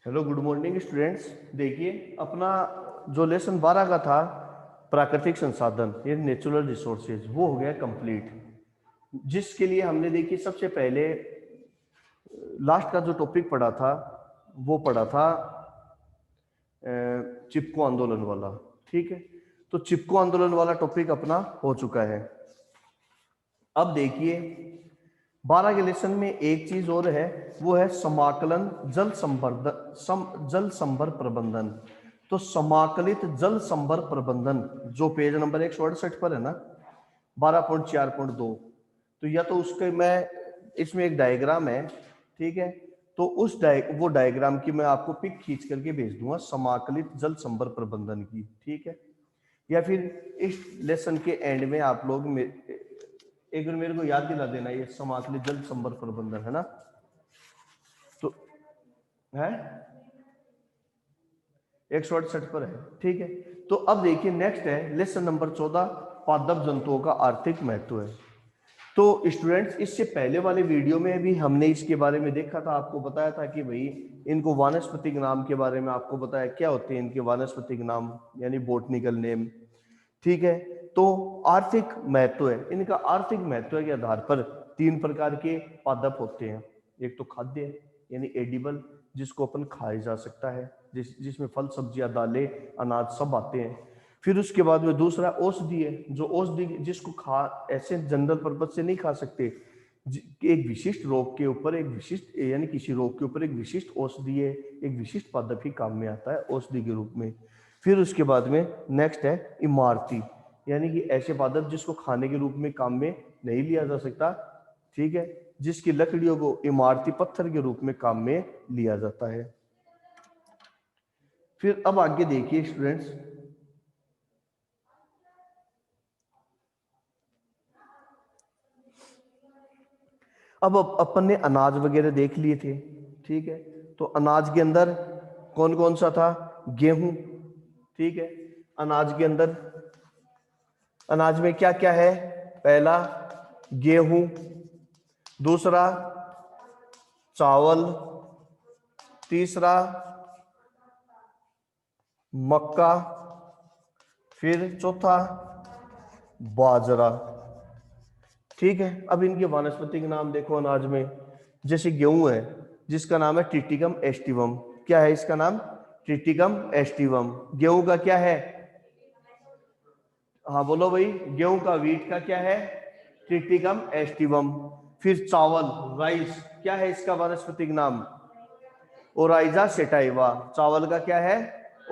Hello good morning students. देखिए अपना जो लेसन 12 का था प्राकृतिक संसाधन ये नेचुरल रिसोर्सेज वो हो गया कंप्लीट। जिसके लिए हमने देखिए सबसे पहले लास्ट का जो टॉपिक पढ़ा था वो पढ़ा था चिपको आंदोलन वाला। ठीक है, तो चिपको आंदोलन वाला टॉपिक अपना हो चुका है। अब देखिए 12 के लेसन में एक चीज और है, वो है समाकलन जल संवर्धन जल संभर प्रबंधन। तो समाकलित जल संभर प्रबंधन जो पेज नंबर 168 पर है ना 12.4.2, तो या तो उसके मैं इसमें एक डायग्राम है, ठीक है, तो उस वो डायग्राम की मैं आपको पिक खींच करके भेज दूंगा समाकलित जल संभर प्रबंधन की। ठीक है, या फिर इस लेसन के एंड में आप लोग एक बार मेरे को याद दिला देना ये समाकलित जल संभर प्रबंधन है ना, तो है 168 पर है। ठीक है, तो अब देखिए नेक्स्ट है लेसन नंबर 14 पादप जंतुओं का आर्थिक महत्व है। तो स्टूडेंट्स इससे पहले वाले वीडियो में भी हमने इसके बारे में देखा था, आपको बताया था कि भाई इनको वानस्पतिक नाम के बारे में आपको बताया क्या होते हैं इनके वानस्पतिक नाम यानी बोटनिकल नेम। ठीक है, तो आर्थिक महत्व है इनका, आर्थिक महत्व के आधार पर 3 प्रकार के पादप होते हैं। एक तो खाद्य यानी एडिबल जिसको अपन खाया जा सकता है, जिसमें फल सब्जियां दालें अनाज सब आते हैं। फिर उसके बाद में दूसरा औषधीय जो औषधि जिसको खा ऐसे जनरल पर्पज से नहीं खा सकते, एक विशिष्ट रोग के ऊपर एक विशिष्ट यानी किसी रोग के ऊपर एक विशिष्ट औषधीय एक विशिष्ट पादप ही काम में आता है औषधि के रूप में। फिर उसके बाद में नेक्स्ट है इमारती यानी कि ऐसे पादप जिसको खाने के रूप में काम में नहीं लिया जा सकता, ठीक है, जिसकी लकड़ियों को इमारती पत्थर के रूप में काम में लिया जाता है। फिर अब आगे देखिए स्टूडेंट्स, अब अपन ने अनाज वगैरह देख लिए थे। ठीक है, तो अनाज के अंदर कौन कौन सा था, गेहूं। ठीक है, अनाज के अंदर अनाज में क्या क्या है, पहला गेहूं, दूसरा चावल, तीसरा मक्का, फिर चौथा बाजरा। ठीक है, अब इनके वानस्पतिक नाम देखो अनाज में, जैसे गेहूं है जिसका नाम है ट्रिटिकम एस्टिवम। क्या है इसका नाम, ट्रिटिकम एस्टिवम। गेहूं का क्या है, हाँ बोलो भाई, गेहूं का वीट का क्या है, ट्रिटिकम एस्टिवम। फिर चावल राइस, क्या है इसका वानस्पतिक नाम, ओराइजा सेटाइवा। चावल का क्या है,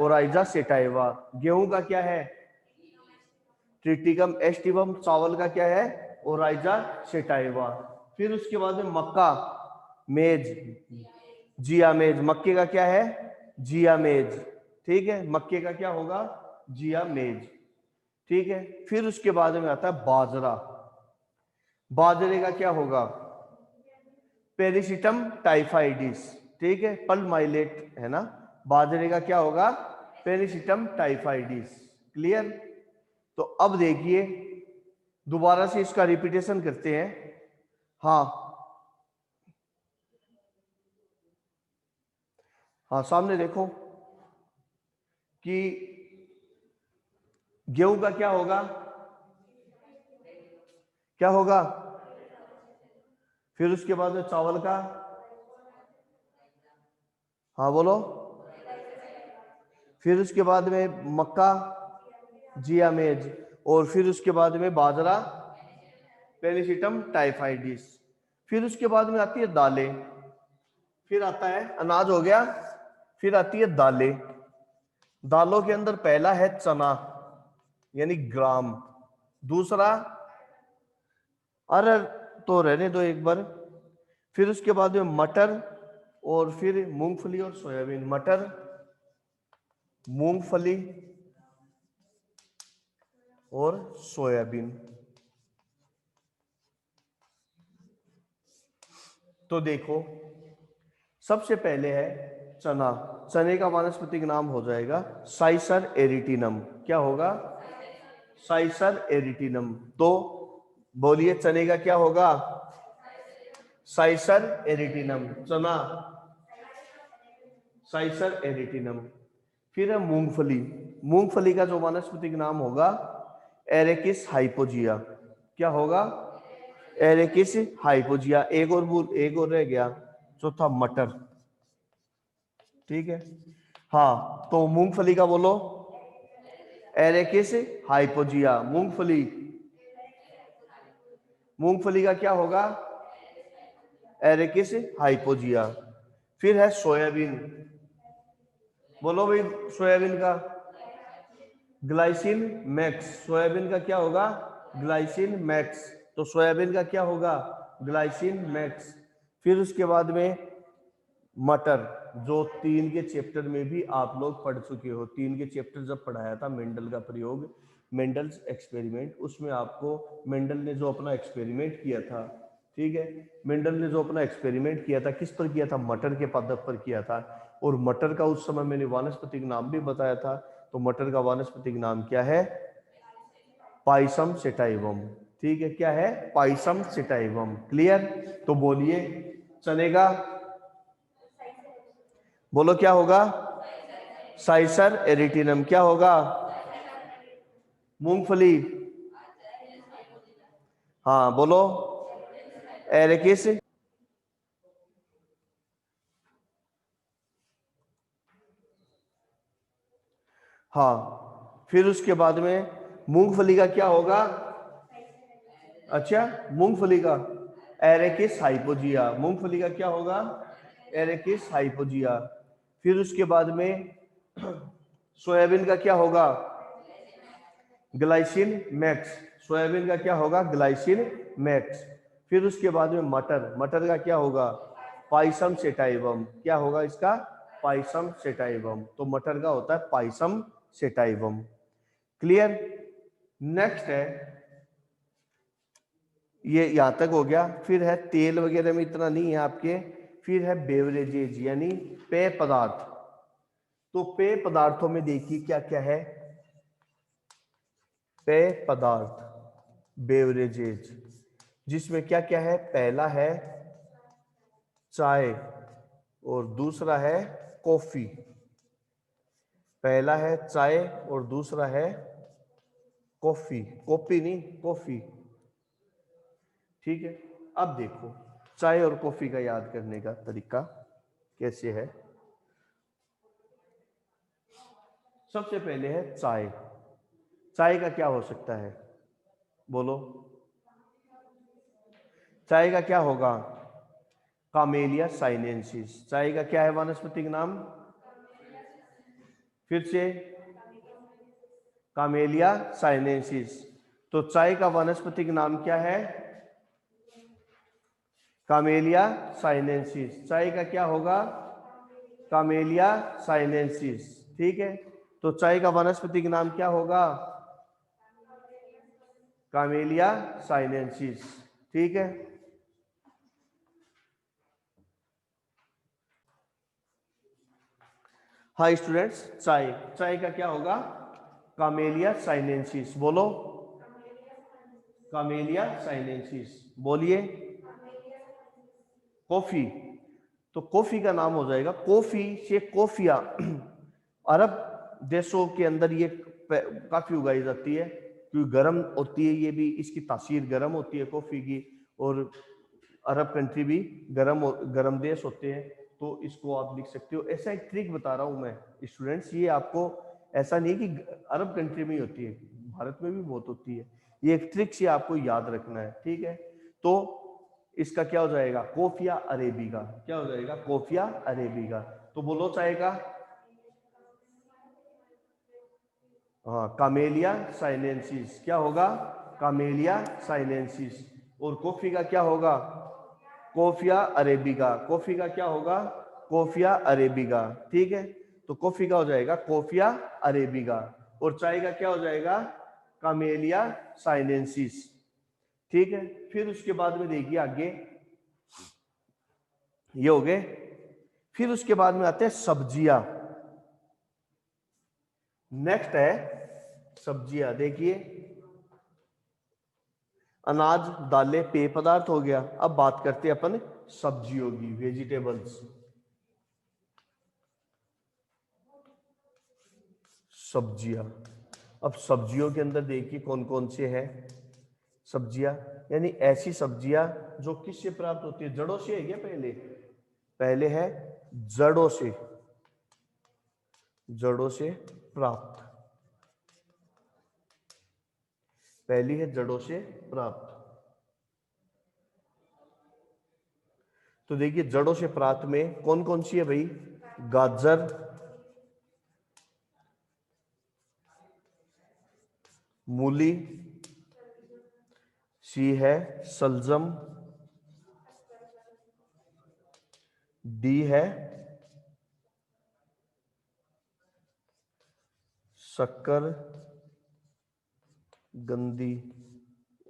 ओराइजा सेटाइवा। गेहूं का क्या है, ट्रिटिकम एस्टिवम। चावल का क्या है, ओराइजा सेटाइवा। फिर उसके बाद में मक्का मेज, जिया मेज। मक्के का क्या है, जिया मेज। ठीक है, मक्के का क्या होगा, जिया मेज। ठीक है, फिर उसके बाद में आता है बाजरा। बाजरे का क्या होगा, पेरिसिटम टाइफाइडिस। ठीक है, पल माइलेट है ना, बाजरे का क्या होगा, पेरिसिटम टाइफाइडिस। क्लियर। तो अब देखिए दोबारा से इसका रिपीटेशन करते हैं। हाँ हाँ, सामने देखो कि गेहूं का क्या होगा, क्या होगा, फिर उसके बाद में चावल का, हाँ बोलो, फिर उसके बाद में मक्का जिया मेज, और फिर उसके बाद में बाजरा पेनिसिटम टाइफाइडिस। फिर उसके बाद में आती है दालें, फिर आता है अनाज हो गया, फिर आती है दालें। दालों के अंदर पहला है चना यानी ग्राम, दूसरा अरहर तो रहने दो एक बार, फिर उसके बाद में मटर, और फिर मूंगफली और सोयाबीन। मटर, मूंगफली और सोयाबीन। तो देखो सबसे पहले है चना। चने का वानस्पतिक नाम हो जाएगा साइसर एरिटिनम। क्या होगा, साइसर एरिटिनम। तो बोलिए चने का क्या होगा, साइसर एरिटिनम। चना साइसर एरिटिनम। फिर है मूंगफली। मूंगफली का जो वानस्पतिक नाम होगा एरेकिस हाइपोजिया। क्या होगा? एरेकिस हाइपोजिया। एक और रह गया, चौथा मटर। ठीक है, हाँ, तो मूंगफली का बोलो एरेकिस हाइपोजिया। मूंगफली, मूंगफली का क्या होगा? एरेकिस हाइपोजिया। फिर है सोयाबीन। बोलो भाई, सोयाबीन का ग्लाइसिन मैक्स। सोयाबीन का क्या होगा? Glycine max. तो सोयाबीन का क्या होगा? Glycine max. फिर उसके बाद में मटर, जो 3 के चैप्टर में भी आप लोग पढ़ चुके हो। 3 के चैप्टर जब पढ़ाया था मेंडल का प्रयोग, मेंडल्स एक्सपेरिमेंट, उसमें आपको मेंडल ने जो अपना एक्सपेरिमेंट किया था, ठीक है, मेंडल ने जो अपना एक्सपेरिमेंट किया था किस पर किया था? मटर के पादप पर किया था। और मटर का उस समय मैंने वानस्पतिक नाम भी बताया था। तो मटर का वानस्पतिक नाम क्या है? Pisum sativum. ठीक है, क्या है? Pisum sativum. क्लियर? तो बोलिए, चलेगा? बोलो क्या होगा? साइसर एरिटिनम। क्या होगा? मूंगफली, हाँ बोलो एरेकिस। हाँ, फिर उसके बाद में मूंगफली का क्या होगा? अच्छा, मूंगफली का एरेकिस हाइपोजिया। मूंगफली का क्या होगा? एरेकिस हाइपोजिया। फिर उसके बाद में सोयाबीन का क्या होगा? Glycine max. सोयाबीन का क्या होगा? Glycine max. फिर उसके बाद में मटर, मटर का क्या होगा? Pisum sativum. क्या होगा इसका? Pisum sativum. तो मटर का होता है पाइसम सेटाइवम। क्लियर? नेक्स्ट है, ये यहां तक हो गया। फिर है तेल वगैरह में इतना नहीं है आपके। फिर है बेवरेजेज यानी पेय पदार्थ। तो पेय पदार्थों में देखिए क्या क्या है। पेय पदार्थ, बेवरेजेज, जिसमें क्या क्या है? पहला है चाय और दूसरा है कॉफी। पहला है चाय और दूसरा है कॉफी। कॉफी नहीं, कॉफी। ठीक है, अब देखो चाय और कॉफी का याद करने का तरीका कैसे है। सबसे पहले है चाय। चाय का क्या हो सकता है? बोलो, चाय का क्या होगा? कामेलिया साइनेंसिस। चाय का क्या है वानस्पतिक नाम? फिर से, कामेलिया साइनेंसिस। तो चाय का वानस्पतिक नाम क्या है? कामेलिया साइनेंसिस। चाय का क्या होगा? कामेलिया साइनेंसिस। ठीक है, तो चाय का वानस्पतिक नाम क्या होगा? कामेलिया साइनेंसिस। ठीक है, हाँ स्टूडेंट्स, चाय, चाय का क्या होगा? कामेलिया साइनेंसिस। बोलो कामेलिया साइनेंसिस। बोलिए कॉफी। तो कॉफी का नाम हो जाएगा, कॉफी से कॉफिया अरब देशों के अंदर ये काफी उगाई जाती है क्योंकि गर्म होती है। ये भी इसकी तासीर गर्म होती है कॉफी की। और अरब कंट्री भी गर्म देश होते हैं। तो इसको आप लिख सकते हो। ऐसा एक ट्रिक बता रहा हूं मैं स्टूडेंट्स, ये आपको ऐसा नहीं कि अरब कंट्री में ही होती है, भारत में भी बहुत होती है। ये एक ट्रिक से आपको याद रखना है। ठीक है, तो इसका क्या हो जाएगा? कोफिया अरेबिका। क्या हो जाएगा? कोफिया अरेबिका। तो बोलो चाहे का, हाँ, कामेलिया साइनेंसिस। क्या होगा? कामेलिया साइनेंसिस। और कॉफी का क्या होगा? कोफिया अरेबिका। कॉफी का क्या होगा? कोफिया अरेबिका। ठीक है, तो कॉफी का हो जाएगा कोफिया अरेबिका। और चाय का क्या हो जाएगा? कामेलिया साइनेंसिस। ठीक है, फिर उसके बाद में देखिए आगे, ये हो गए। फिर उसके बाद में आते हैं सब्जियां। नेक्स्ट है सब्जियां। देखिए, अनाज, दालें, पेय पदार्थ हो गया। अब बात करते हैं अपन सब्जियों की, वेजिटेबल्स। सब्जियां। अब सब्जियों के अंदर देखिए कौन कौन से हैं सब्जियां, यानी ऐसी सब्जियां जो किससे प्राप्त होती है, जड़ों से है क्या? पहले है जड़ों से, जड़ों से प्राप्त, पहली है जड़ों से प्राप्त। तो देखिए जड़ों से प्राप्त में कौन कौन सी है भाई? गाजर, मूली, सी है सलजम, डी है शक्कर गंदी,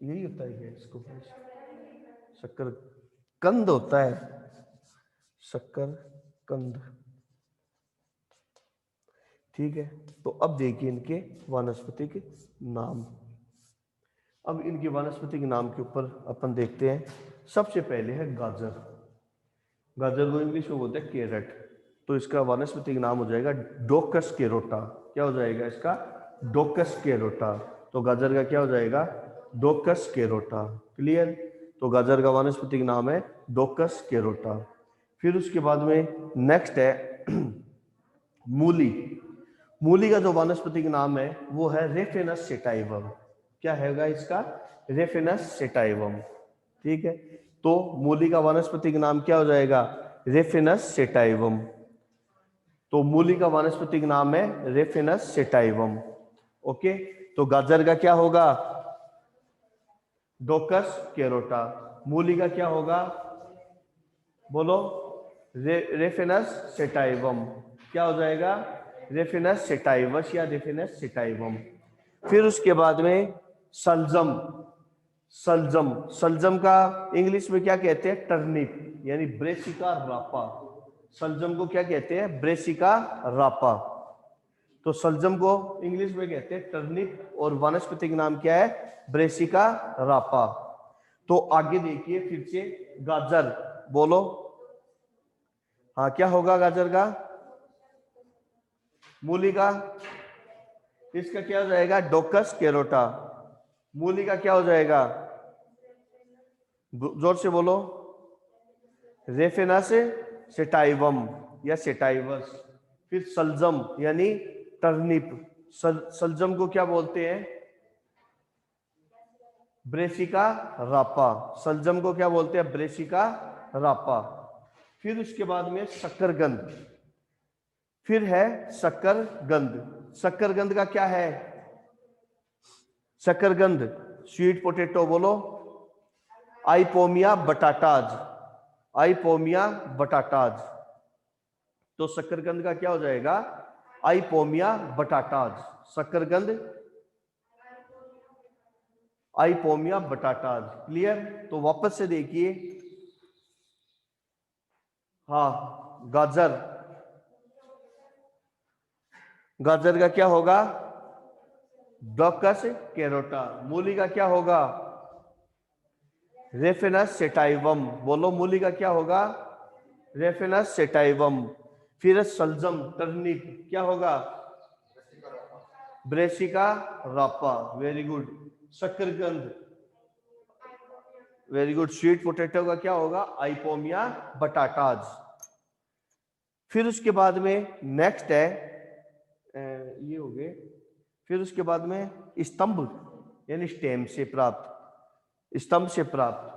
यही होता है क्या इसको? शक्कर कंद होता है, शक्कर कंद। ठीक है, तो अब देखिए इनके वानस्पतिक नाम। अब इनके वानस्पतिक नाम के ऊपर अपन देखते हैं। सबसे पहले है गाजर। गाजर को इंग्लिश में बोलते हैं कैरेट, तो इसका वानस्पतिक नाम हो जाएगा डोकस कैरोटा। क्या हो जाएगा इसका? डोकस कैरोटा। तो गाजर का क्या हो जाएगा? डोकस कैरोटा। क्लियर? तो गाजर का वानस्पतिक नाम है डोकस कैरोटा। फिर उसके बाद में नेक्स्ट है मूली। मूली का जो वानस्पतिक नाम है वो है रेफेनस सेटाइवम। क्या हैगा इसका? Raphanus sativum. ठीक है, तो मूली का वानस्पतिक नाम क्या हो जाएगा? Raphanus sativum. तो मूली का वानस्पतिक नाम है रेफेनस सेटाइवम। ओके, तो गाजर का क्या होगा? Daucus carota. मूली का क्या होगा? बोलो, रेफेनस सेटाइवम। क्या हो जाएगा? रेफेनस सेटाइवस या रेफेनस सेटाइवम। फिर उसके बाद में सलजम। सलजम, सलजम का इंग्लिश में क्या कहते हैं? टर्निप, यानी ब्रेसिका रापा। सलजम को क्या कहते हैं? ब्रेसिका रापा। तो सलजम को इंग्लिश में कहते हैं टर्निप और वानस्पतिक नाम क्या है? ब्रेसिका रापा। तो आगे देखिए फिर से गाजर, बोलो। हाँ, क्या होगा गाजर का? मूली का? इसका क्या हो जाएगा? डोकस कैरोटा। मूली का क्या हो जाएगा? जोर से बोलो। रेफेनस सेटाइवम या सेटाइवस। फिर सलजम यानी टर्निप। सलजम को क्या बोलते हैं? ब्रेसिका रापा। सलजम को क्या बोलते हैं? ब्रेसिका रापा। फिर उसके बाद में शक्करगंद। फिर है शक्करगंद। शक्करगंद का क्या है? शक्करगंद स्वीट पोटैटो, बोलो। आइपोमिया बटाटाज। आइपोमिया बटाटाज। तो शक्करगंद का क्या हो जाएगा? आइपोमिया बटाटाज। शक्करगंद आइपोमिया बटाटाज। क्लियर? तो वापस से देखिए, हाँ, गाजर। गाजर का क्या होगा? Daucus carota. मूली का क्या होगा? Raphanus sativus. बोलो, मूली का क्या होगा? Raphanus sativus. फिर सलजम टर्निप, क्या होगा? Brassica rapa. Very good. शक्करकंद, वेरी गुड। स्वीट पोटैटो का क्या होगा? Ipomoea batatas. फिर उसके बाद में नेक्स्ट है ये हो गए। फिर उसके बाद में स्तंभ यानी स्टेम से प्राप्त, स्तंभ से प्राप्त।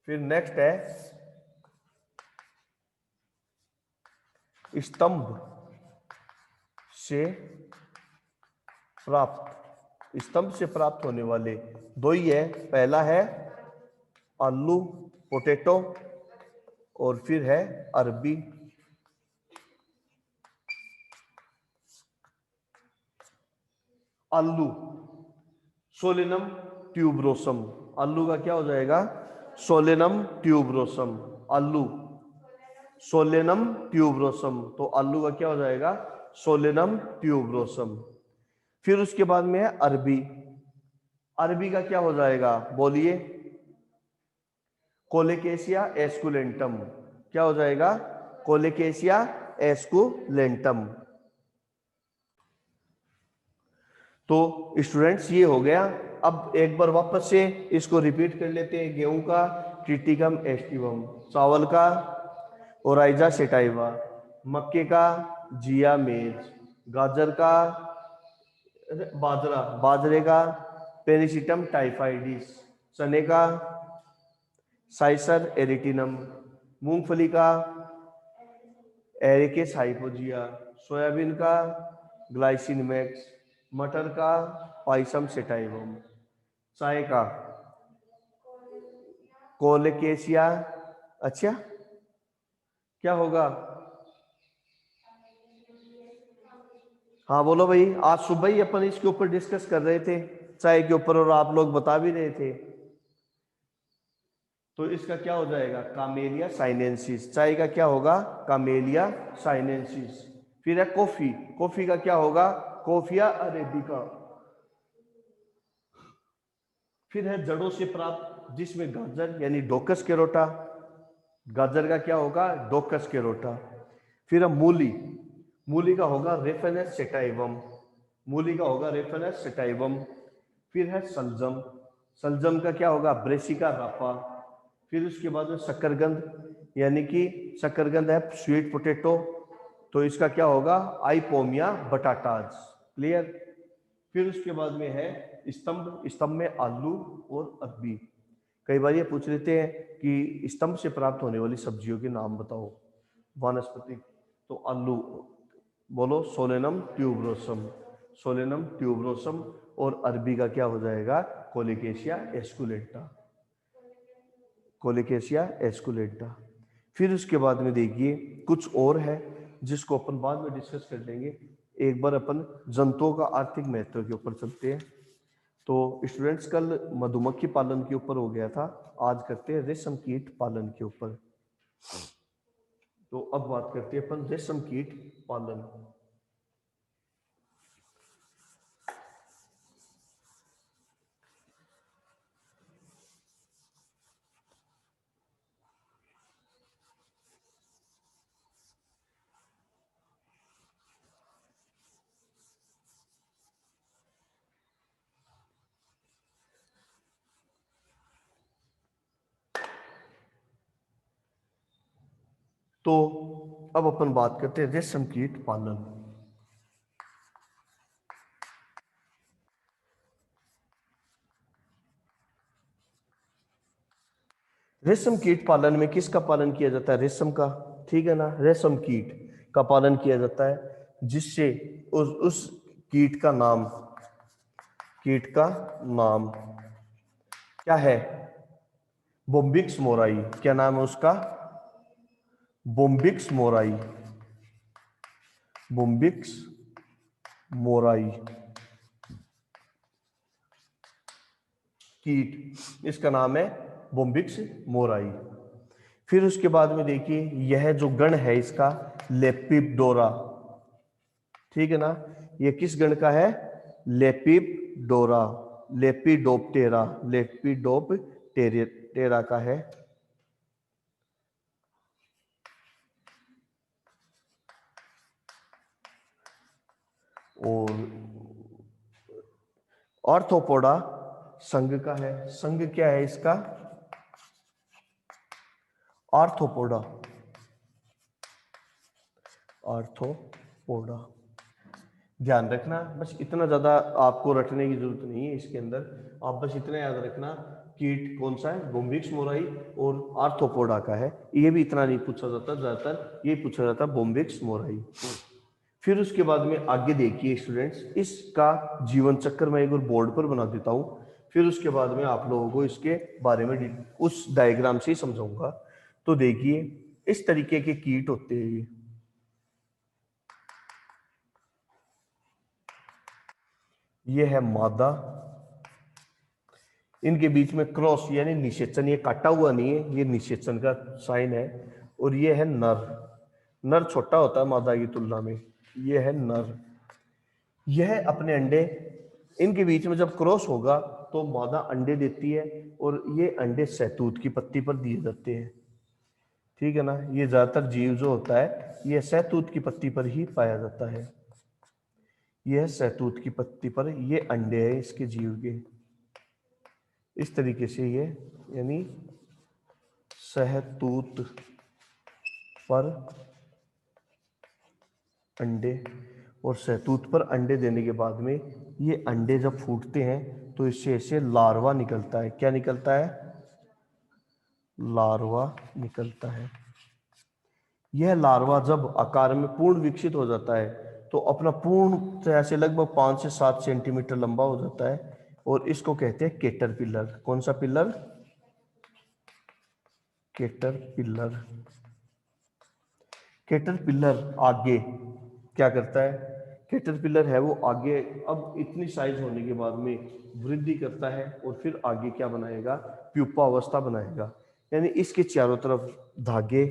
फिर नेक्स्ट है स्तंभ से प्राप्त। स्तंभ से प्राप्त होने वाले दो ही है। पहला है आलू, पोटैटो, और फिर है अरबी। आलू, सोलेनम ट्यूबरोसम। आलू का क्या हो जाएगा? Solanum tuberosum. आलू सोलेनम ट्यूबरोसम। तो आलू का क्या हो जाएगा? Solanum tuberosum. फिर उसके बाद में है अरबी। अरबी का क्या हो जाएगा? बोलिए। कोलेकेशिया एस्कुलेंटम। क्या हो जाएगा? कोलेकेशिया एस्कुलेंटम। तो स्टूडेंट्स ये हो गया। अब एक बार वापस से इसको रिपीट कर लेते हैं। गेहूं का ट्रिटिकम एस्टिवम, चावल का ओराइजा सेटाइवा, मक्के का जिया मेज, गाजर का बाजरे का पेनिसिटम टाइफाइडिस, चने का साइसर एरिटिनम, मूंगफली का एरिकेस हाइपोजिया, सोयाबीन का ग्लाइसिन मैक्स, मटर का पाइसम सेटाइवम, चाय का कोलेकेशिया। अच्छा, क्या होगा? हाँ बोलो भाई। आज सुबह ही अपन इसके ऊपर डिस्कस कर रहे थे, चाय के ऊपर, और आप लोग बता भी रहे थे। तो इसका क्या हो जाएगा? कामेलिया साइनेंसिस। चाय का क्या होगा? कामेलिया साइनेंसिस। फिर है कॉफी, कॉफी का क्या होगा? Coffea arabica. फिर है जड़ों से प्राप्त, जिसमें गाजर यानी डोकस केरोटा, गाजर का क्या होगा? डोकस केरोटा। फिर है मूली, मूली का होगा रेफेनस सेटाइवम, मूली का होगा रेफेनस सेटाइवम। फिर है सलजम, सलजम का क्या होगा? ब्रेसिका रापा। फिर उसके बाद में शकरकंद, यानी कि शकरकंद है स्वीट पोटैटो, तो इसका क्या होगा? आइपोमिया बटाटाज। क्लियर? फिर उसके बाद में है स्तंभ, स्तंभ में आलू और अरबी। कई बार ये पूछ लेते हैं कि स्तंभ से प्राप्त होने वाली सब्जियों के नाम बताओ, वनस्पति। तो आलू बोलो, सोलेनम ट्यूबरोसम, सोलेनम ट्यूबरोसम। और अरबी का क्या हो जाएगा? कोलिकेशिया एस्कुलेंटा, कोलिकेशिया एस्कुलेंटा। फिर उसके बाद में देखिए कुछ और है जिसको अपन बाद में डिस्कस कर लेंगे। एक बार अपन जंतुओं का आर्थिक महत्व के ऊपर चलते हैं। तो स्टूडेंट्स, कल मधुमक्खी पालन के ऊपर हो गया था, आज करते हैं रेशम कीट पालन के ऊपर। तो अब बात करते हैं अपन रेशम कीट पालन। तो अब अपन बात करते हैं रेशम कीट पालन। रेशम कीट पालन में किसका पालन किया जाता है? रेशम का, ठीक है ना। रेशम कीट का पालन किया जाता है, जिससे उस कीट का नाम, कीट का नाम क्या है? बोम्बिक्स मोराई। क्या नाम है उसका? बोम्बिक्स मोराई, बोम्बिक्स मोराई कीट, इसका नाम है बोम्बिक्स मोराई। फिर उसके बाद में देखिए, यह जो गण है इसका लेपिडोरा, ठीक है ना। ये किस गण का है? लेपिडोरा, लेपिडोप्टेरा, लेपिडोप्टेरा का है। और ऑर्थोपोडा संघ का है। संघ क्या है इसका? Arthropoda, Arthropoda. ध्यान रखना, बस इतना ज्यादा आपको रटने की जरूरत नहीं है इसके अंदर। आप बस इतना याद रखना, कीट कौन सा है? बोम्बिक्स मोराई और आर्थोपोडा का है। ये भी इतना नहीं पूछा जाता, ज्यादातर ये पूछा जाता बोम्बिक्स मोराई। फिर उसके बाद में आगे देखिए स्टूडेंट्स, इसका जीवन चक्र मैं एक बार बोर्ड पर बना देता हूँ। फिर उसके बाद में आप लोगों को इसके बारे में उस डायग्राम से ही समझाऊंगा। तो देखिए, इस तरीके के कीट होते हैं ये है मादा, इनके बीच में क्रॉस यानी निषेचन, ये काटा हुआ नहीं है, ये निषेचन का साइन है। और ये है नर, नर छोटा होता है मादा की तुलना में। ये है नर, यह अपने अंडे, इनके बीच में जब क्रॉस होगा तो मादा अंडे देती है, और ये अंडे सहतूत की पत्ती पर दिए जाते हैं, ठीक है ना। ये ज्यादातर जीव जो होता है ये सहतूत की पत्ती पर ही पाया जाता है। यह शहतूत की पत्ती पर ये अंडे हैं इसके जीव के, इस तरीके से ये, यानी शहतूत पर अंडे, और शहतूत पर अंडे देने के बाद में ये अंडे जब फूटते हैं तो इससे ऐसे लार्वा निकलता है। क्या निकलता है? लार्वा निकलता है। यह लार्वा जब आकार में पूर्ण विकसित हो जाता है तो अपना पूर्ण तरह से लगभग 5 से 7 सेंटीमीटर लंबा हो जाता है, और इसको कहते हैं केटरपिलर। कौन सा पिलर? केटरपिलर। केटरपिलर आगे क्या करता है? केटरपिलर है वो आगे अब इतनी साइज होने के बाद में वृद्धि करता है और फिर आगे क्या बनाएगा? प्यूपा अवस्था बनाएगा, यानी इसके चारों तरफ धागे,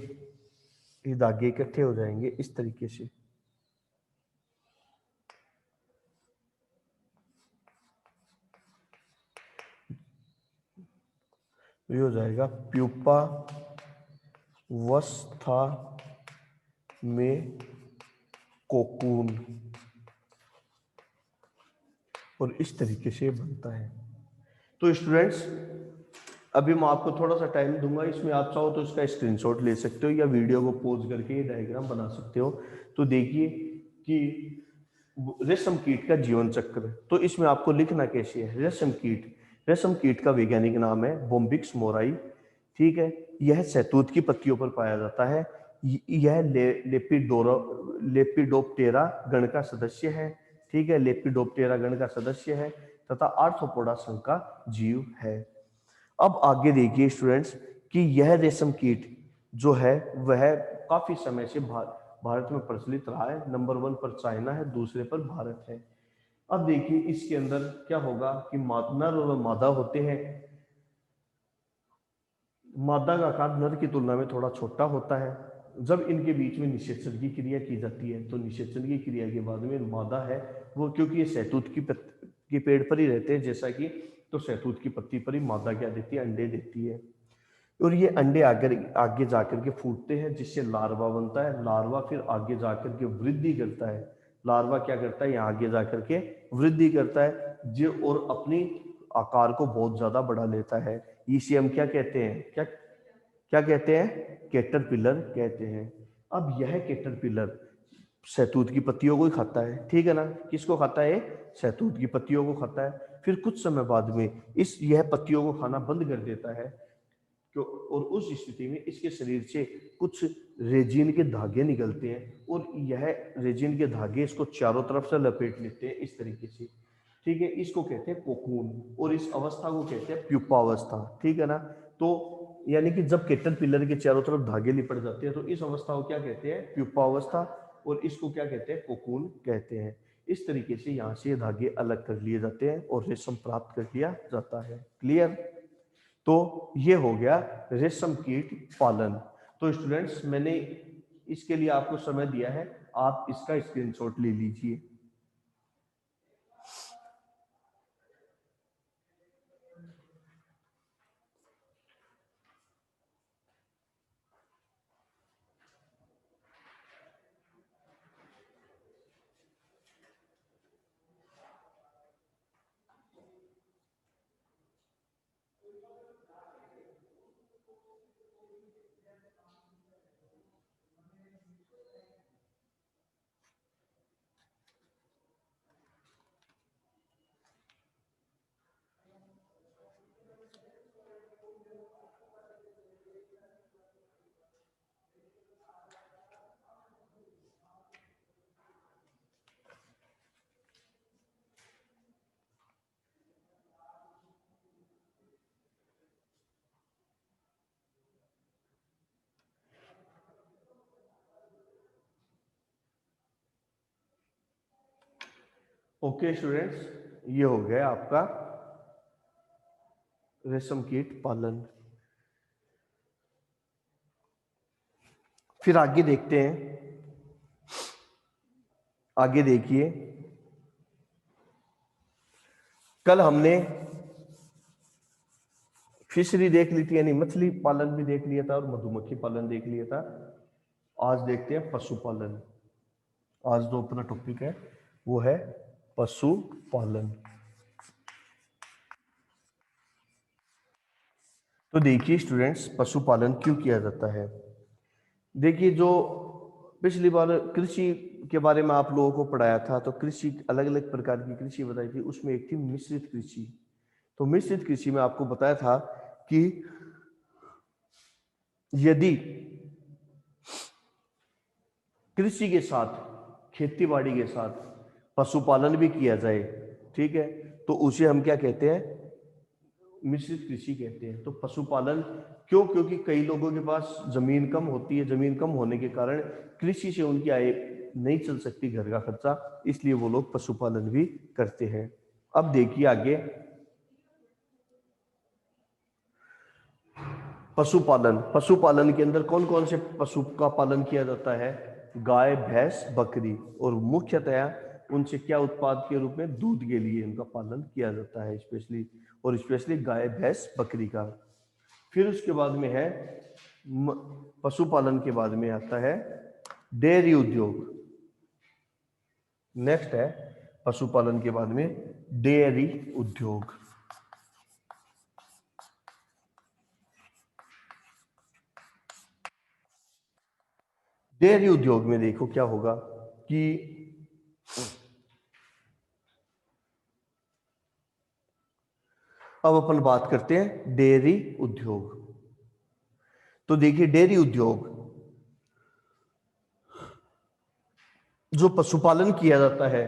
ये धागे इकट्ठे हो जाएंगे इस तरीके से। ये हो जाएगा प्यूपा अवस्था में कोकून, और इस तरीके से बनता है। तो स्टूडेंट्स, अभी मैं आपको थोड़ा सा टाइम दूंगा, इसमें आप चाहो तो इसका स्क्रीनशॉट ले सकते हो या वीडियो को पॉज करके ये डायग्राम बना सकते हो। तो देखिए कि रेशम कीट का जीवन चक्र, तो इसमें आपको लिखना कैसे है? रेशम कीट, रेशम कीट का वैज्ञानिक नाम है बोम्बिक्स मोराई। ठीक है, यह शहतूत की पत्तियों पर पाया जाता है। यह लेपिडोप्टेरा गण का सदस्य है। ठीक है, लेपिडोप्टेरा गण का सदस्य है तथा आर्थ्रोपोडा संघ का जीव है। अब आगे देखिए स्टूडेंट्स कि यह रेशम कीट जो है वह काफी समय से भारत में प्रचलित रहा है। नंबर 1 पर चाइना है, दूसरे पर भारत है। अब देखिए इसके अंदर क्या होगा कि नर और मादा होते हैं। मादा का आकार नर की तुलना में थोड़ा छोटा होता है। जब इनके बीच में निषेचन की क्रिया की जाती है तो निषेचन की क्रिया के बाद में मादा है वो, क्योंकि ये शहतूत की पेड़ पर ही रहते हैं जैसा कि, तो शहतूत की पत्ती पर ही मादा क्या देती है? अंडे देती है। और ये अंडे आगे जाकर के फूटते हैं जिससे लार्वा बनता है। लार्वा फिर आगे जाकर के वृद्धि करता है। लार्वा क्या करता है? यहाँ आगे जाकर के वृद्धि करता है जो, और अपनी आकार को बहुत ज्यादा बढ़ा लेता है। इसे हम क्या कहते हैं? क्या क्या कहते हैं? कैटरपिलर कहते हैं। अब यह कैटरपिलर शहतूत की पत्तियों को ही खाता है। ठीक है ना? किसको खाता है? शहतूत की पत्तियों को खाता है। फिर कुछ समय बाद में यह पत्तियों को खाना बंद कर देता है, और उस स्थिति में इसके शरीर से कुछ रेजिन के धागे निकलते हैं, और यह रेजिन के धागे इसको चारों तरफ से लपेट लेते हैं इस तरीके से। ठीक है, इसको कहते हैं कोकून, और इस अवस्था को कहते हैं प्यूपा अवस्था। ठीक है ना? तो यानी कि जब कैटरपिलर के चारों तरफ धागे लिपट जाते हैं तो इस अवस्था को क्या कहते हैं? प्यूपा अवस्था, और इसको क्या कहते हैं? कोकून कहते हैं। इस तरीके से यहाँ से धागे अलग कर लिए जाते हैं और रेशम प्राप्त कर लिया जाता है। क्लियर? तो ये हो गया रेशम कीट पालन। तो स्टूडेंट्स, मैंने इसके लिए आपको समय दिया है, आप इसका स्क्रीनशॉट ले लीजिए। ओके स्टूडेंट्स, ये हो गया आपका रेशम कीट पालन। फिर आगे देखते हैं। आगे देखिए, कल हमने फिशरी देख ली थी, यानी मछली पालन भी देख लिया था और मधुमक्खी पालन देख लिया था। आज देखते हैं पशुपालन। आज जो अपना टॉपिक है वो है पशुपालन। तो देखिए स्टूडेंट्स, पशुपालन क्यों किया जाता है। देखिए, जो पिछली बार कृषि के बारे में आप लोगों को पढ़ाया था, तो कृषि अलग अलग प्रकार की कृषि बताई थी, उसमें एक थी मिश्रित कृषि। तो मिश्रित कृषि में आपको बताया था कि यदि कृषि के साथ, खेतीबाड़ी के साथ पशुपालन भी किया जाए, ठीक है, तो उसे हम क्या कहते हैं, मिश्रित कृषि कहते हैं। तो पशुपालन क्यों, क्योंकि कई लोगों के पास जमीन कम होती है, जमीन कम होने के कारण कृषि से उनकी आय नहीं चल सकती, घर का खर्चा, इसलिए वो लोग पशुपालन भी करते हैं। अब देखिए आगे, पशुपालन। पशुपालन के अंदर कौन कौन से पशु का पालन किया जाता है, गाय, भैंस, बकरी, और मुख्यतः उनसे क्या उत्पाद के रूप में, दूध के लिए उनका पालन किया जाता है स्पेशली, और स्पेशली गाय, भैंस, बकरी का। फिर उसके बाद में है पशुपालन के बाद में आता है डेयरी उद्योग। नेक्स्ट है पशुपालन के बाद में डेयरी उद्योग। डेयरी उद्योग में देखो क्या होगा कि अब अपन बात करते हैं डेयरी उद्योग। तो देखिए, डेयरी उद्योग जो पशुपालन किया जाता है,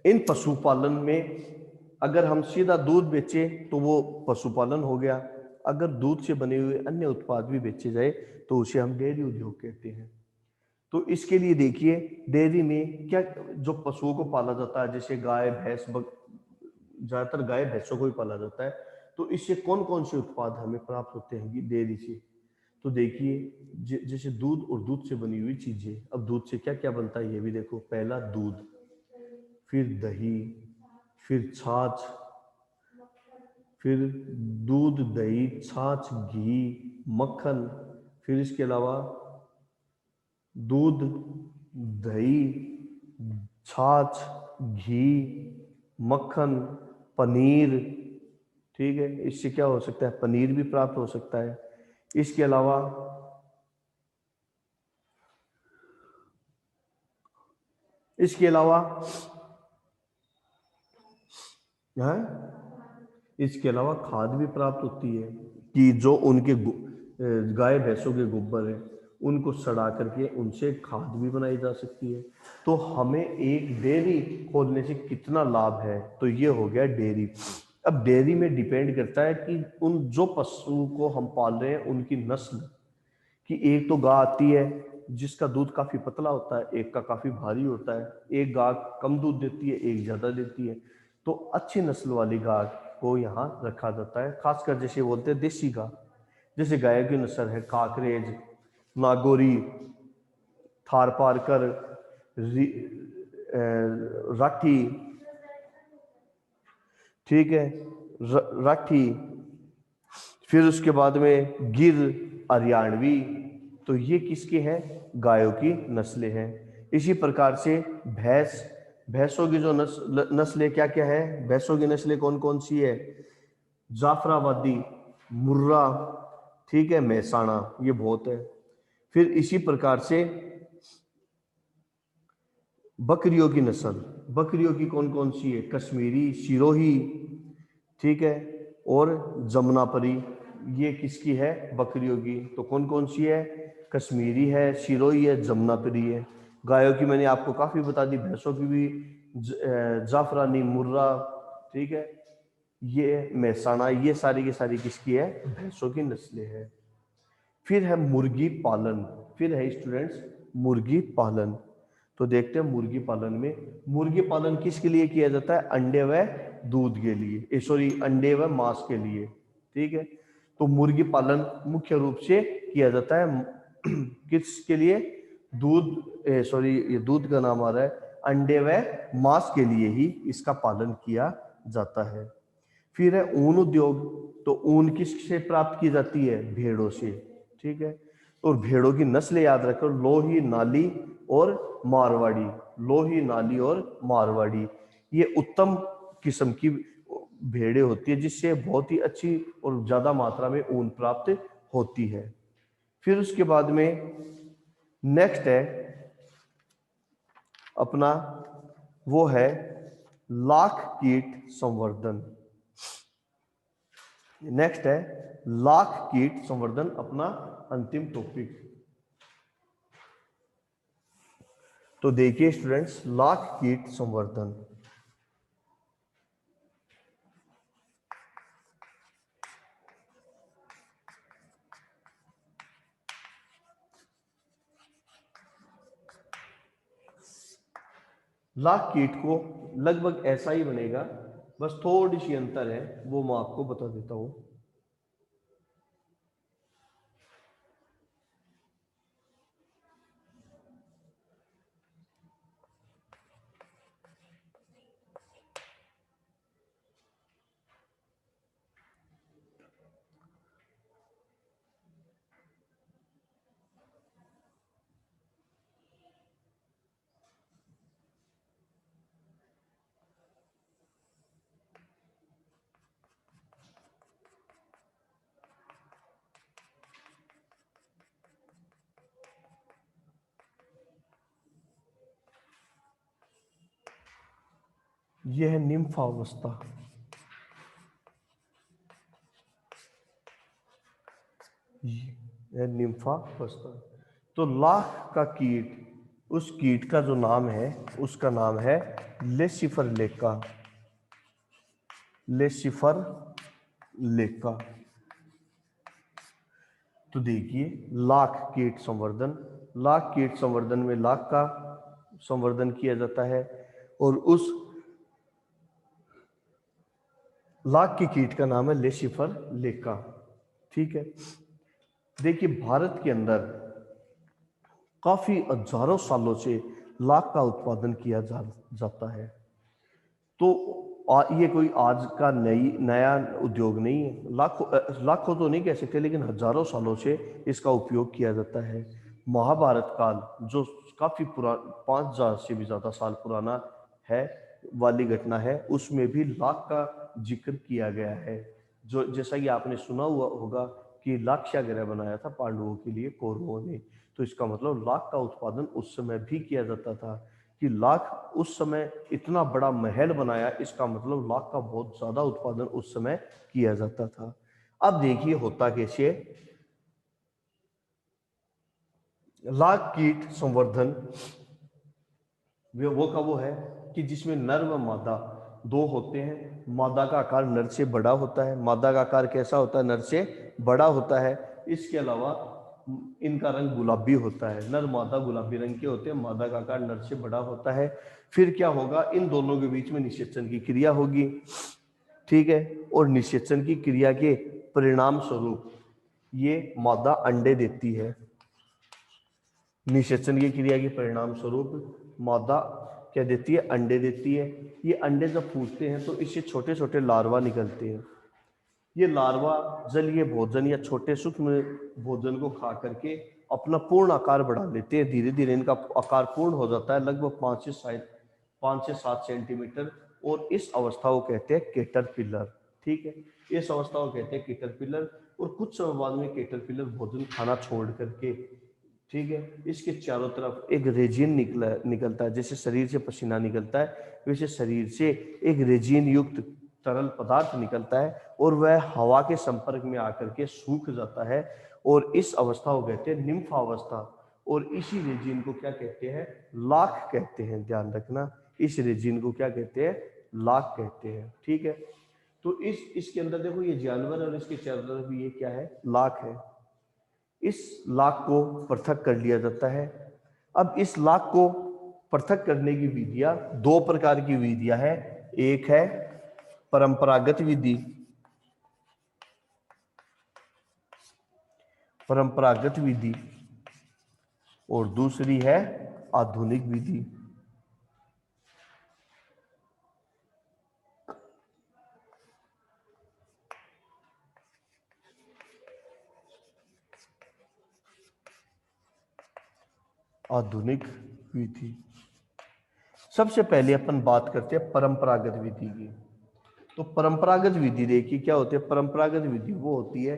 इन पशुपालन में अगर हम सीधा दूध बेचे तो वो पशुपालन हो गया, अगर दूध से बने हुए अन्य उत्पाद भी बेचे जाए तो उसे हम डेयरी उद्योग कहते हैं। तो इसके लिए देखिए, डेयरी में क्या, जो पशुओं को पाला जाता है, जैसे गाय, भैंस, ज्यादातर गाय भैंसों को ही पाला जाता है, तो इससे कौन कौन से उत्पाद हमें प्राप्त होते हैं डेयरी से। तो देखिए, जैसे दूध और दूध से बनी हुई चीजें। अब दूध से क्या क्या बनता है ये भी देखो। पहला दूध, फिर दही, फिर छाछ, फिर दूध, दही, छाछ, घी, मक्खन, फिर इसके अलावा दूध, दही, छाछ, घी, मक्खन, पनीर, ठीक है, इससे क्या हो सकता है, पनीर भी प्राप्त हो सकता है। इसके अलावा इसके अलावा है, इसके अलावा खाद भी प्राप्त होती है कि जो उनके गाय भैंसों के गोबर है उनको सड़ा करके उनसे खाद भी बनाई जा सकती है। तो हमें एक डेयरी खोलने से कितना लाभ है, तो ये हो गया डेयरी। अब डेयरी में डिपेंड करता है कि उन जो पशु को हम पाल रहे हैं उनकी नस्ल, कि एक तो गाय आती है जिसका दूध काफी पतला होता है, एक का काफी भारी होता है, एक गाय कम दूध देती है, एक ज्यादा देती है। तो अच्छी नस्ल वाली गाय को यहाँ रखा जाता है, खासकर जैसे बोलते हैं देसी गाय। जैसे गाय की नस्ल है काकरेज, नागौरी, थारपारकर, राठी, ठीक है, राठी, फिर उसके बाद में गिर, हरियाणवी। तो ये किसके हैं, गायों की नस्लें हैं। इसी प्रकार से भैंस, भैंसों की जो नस्लें क्या क्या है, भैंसों की नस्लें कौन कौन सी है, जाफराबादी, मुर्रा, ठीक है, मेहसाणा, ये बहुत है। फिर इसी प्रकार से बकरियों की नस्ल, बकरियों की कौन कौन सी है, कश्मीरी, सिरोही, ठीक है, और जमुनापरी। ये किसकी है, बकरियों की। तो कौन कौन सी है, कश्मीरी है, सिरोही है, जमुनापरी है। गायों की मैंने आपको काफी बता दी, भैंसों की भी जाफरानी, मुर्रा, ठीक है, ये मेहसाणा, ये सारी की सारी किसकी है, भैंसों की नस्लें हैं। फिर है मुर्गी पालन, फिर है स्टूडेंट्स मुर्गी पालन। तो देखते हैं मुर्गी पालन में, मुर्गी पालन किसके लिए किया जाता है, अंडे व दूध के लिए, सॉरी अंडे व मांस के लिए, ठीक है। तो मुर्गी पालन मुख्य रूप से किया जाता है किसके लिए, दूध, सॉरी ये दूध का नाम आ रहा है, अंडे व मांस के लिए ही इसका पालन किया जाता है। फिर है ऊन उद्योग। तो ऊन किससे प्राप्त की जाती है, भेड़ों से, ठीक है। और भेड़ों की नस्लें याद रखो, लोही, नाली और मारवाड़ी, लोही, नाली और मारवाड़ी। ये उत्तम किस्म की भेड़ें होती है जिससे बहुत ही अच्छी और ज्यादा मात्रा में ऊन प्राप्त होती है। फिर उसके बाद में नेक्स्ट है अपना, वो है लाख कीट संवर्धन। नेक्स्ट है लाख कीट संवर्धन, अपना अंतिम टॉपिक। तो देखिए स्टूडेंट्स, लाख कीट संवर्धन। लाख कीट को लगभग ऐसा ही बनेगा, बस थोड़ी सी अंतर है, वो मैं आपको बता देता हूं। यह है निम्फावस्था। यह निम्फावस्था। तो लाख का कीट, उस कीट का जो नाम है उसका नाम है लेसिफर लेका। लेसिफर लेका। तो देखिए लाख कीट संवर्धन, लाख कीट संवर्धन में लाख का संवर्धन किया जाता है और उस लाख की कीट का नाम है लेसिफर लेका। ठीक है। देखिए भारत के अंदर काफी हजारों सालों से लाख का उत्पादन किया जाता है। तो ये कोई आज का नया उद्योग नहीं है। लाखों तो नहीं कह सकते, लेकिन हजारों सालों से इसका उपयोग किया जाता है। महाभारत काल जो काफी पुराना, 5000 से भी ज्यादा साल पुराना है वाली घटना है, उसमें भी लाख का जिक्र किया गया है। जो जैसा कि आपने सुना हुआ होगा कि लाक्षागृह बनाया था पांडवों के लिए कौरवों ने, तो इसका मतलब लाख का उत्पादन उस समय भी किया जाता था। कि लाख उस समय इतना बड़ा महल बनाया, इसका मतलब लाख का बहुत ज्यादा उत्पादन उस समय किया जाता था। अब देखिए होता कैसे, लाख कीट संवर्धन वो का वो है कि जिसमें नर व मादा दो होते हैं। मादा का आकार नर से बड़ा होता है। मादा का आकार कैसा होता है? नर से बड़ा होता है। इसके अलावा इनका रंग गुलाबी होता है। नर मादा गुलाबी रंग के होते हैं, मादा का आकार नर से बड़ा होता है। फिर क्या होगा, इन दोनों के बीच में निषेचन की क्रिया होगी। ठीक है। और निषेचन की क्रिया के परिणाम स्वरूप ये मादा अंडे देती है। निषेचन की क्रिया के परिणाम स्वरूप मादा क्या देती है? अंडे देती है। ये अंडे जब फूटते हैं तो इससे छोटे छोटे लार्वा निकलते हैं। ये लार्वा जलीय भोजन या छोटे सूक्ष्म भोजन को खा करके अपना पूर्ण आकार बढ़ा लेते हैं। धीरे धीरे इनका आकार पूर्ण हो जाता है, लगभग 5 से 7 सेंटीमीटर। और इस अवस्था को कहते हैं कैटरपिलर। ठीक है। इस अवस्था को कहते हैं कैटरपिलर। और कुछ समय बाद में कैटरपिलर भोजन खाना छोड़ करके, ठीक है, इसके चारों तरफ एक रेजिन निकलता है। जैसे शरीर से पसीना निकलता है, वैसे शरीर से एक रेजिन युक्त तरल पदार्थ निकलता है और वह हवा के संपर्क में आकर के सूख जाता है। और इस अवस्था को कहते हैं निम्फावस्था। और इसी रेजिन को क्या कहते हैं? लाख कहते हैं। ध्यान रखना, इस रेजिन को क्या कहते हैं? लाख कहते हैं। ठीक है। तो इसके अंदर देखो, ये जानवर और इसके चारों तरफ ये क्या है? लाख है। इस लाख को पृथक कर लिया जाता है। अब इस लाख को पृथक करने की विधियां, दो प्रकार की विधियां हैं। एक है परंपरागत विधि, परंपरागत विधि, और दूसरी है आधुनिक विधि। आधुनिक विधि। सबसे पहले अपन बात करते हैं परंपरागत विधि की। तो परंपरागत विधि देखिए क्या होती है। परंपरागत विधि वो होती है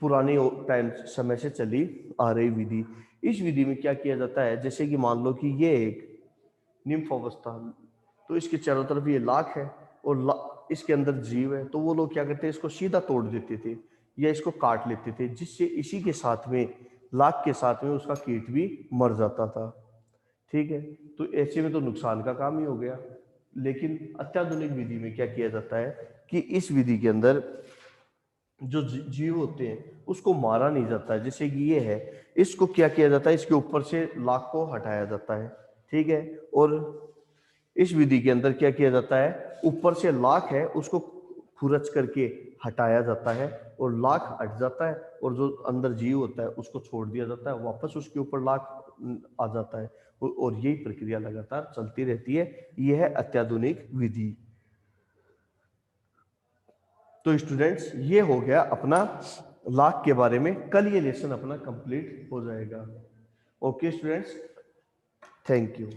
पुराने टाइम समय से चली आ रही विधि। इस विधि में क्या किया जाता है, जैसे कि मान लो कि ये एक निम्फ अवस्था, तो इसके चारों तरफ ये लाख है और इसके अंदर जीव है, तो वो लोग क्या करते हैं, इसको सीधा तोड़ देते थे या इसको काट लेते थे, जिससे इसी के साथ में लाख के साथ में उसका कीट भी मर जाता था। ठीक है, तो ऐसे में तो नुकसान का काम ही हो गया। लेकिन अत्याधुनिक विधि में क्या किया जाता है कि इस विधि के अंदर जो जीव होते हैं उसको मारा नहीं जाता है। जैसे कि ये है, इसको क्या किया जाता है, इसके ऊपर से लाख को हटाया जाता है। ठीक है, और इस विधि के अंदर क्या किया जाता है, ऊपर से लाख है उसको खुरच करके हटाया जाता है और लाख हट जाता है, और जो अंदर जीव होता है उसको छोड़ दिया जाता है, वापस उसके ऊपर लाख आ जाता है, और यही प्रक्रिया लगातार चलती रहती है। यह है अत्याधुनिक विधि। तो स्टूडेंट्स ये हो गया अपना लाख के बारे में। कल ये लेसन अपना कंप्लीट हो जाएगा। Okay students, thank you.